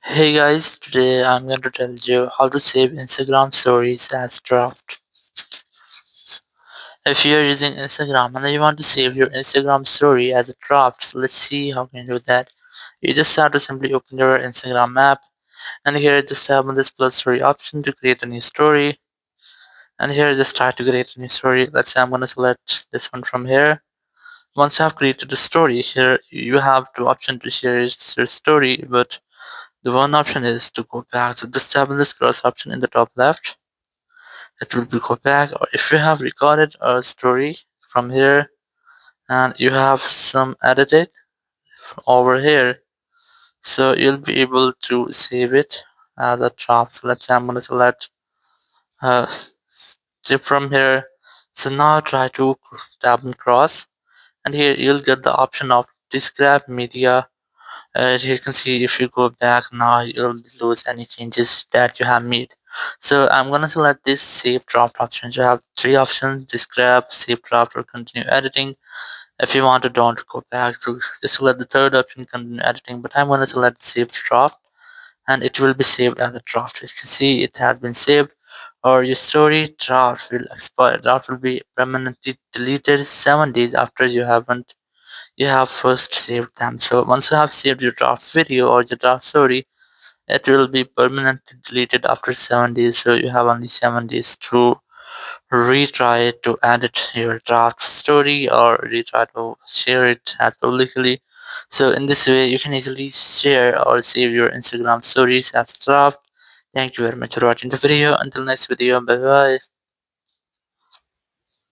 Hey guys, today I'm going to tell you how to save Instagram stories as draft. If you're using Instagram and then you want to save your Instagram story as a draft, so let's see how can you do that. You just have to simply open your Instagram app and here just tap on this plus story option to create a new story. And here just try to create a new story. Let's say I'm going to select this one from here. Once you have created a story, here you have two options to share your story, but the one option is to go back. So just tap on this cross option in the top left. It will be go back. Or if you have recorded a story from here and you have some edited over here, so you'll be able to save it as a draft. So let's say I'm gonna select uh tip from here. So now try to tap and cross, and here you'll get the option of describe media. Here you can see if you go back now, you'll lose any changes that you have made. So I'm gonna select this save draft option. You have three options: describe, save draft, or continue editing. If you want to don't go back, so just select the third option, continue editing. But I'm gonna select save draft, and it will be saved as a draft. You can see it has been saved. Or your story draft will expire. Draft will be permanently deleted 7 days after you have first saved them. So once you have saved your draft video or your draft story, it will be permanently deleted after 7 days. So you have only 7 days to retry it to edit your draft story or retry to share it as publicly. So in this way, you can easily share or save your Instagram stories as draft. Thank you very much for watching the video. Until next video, bye bye.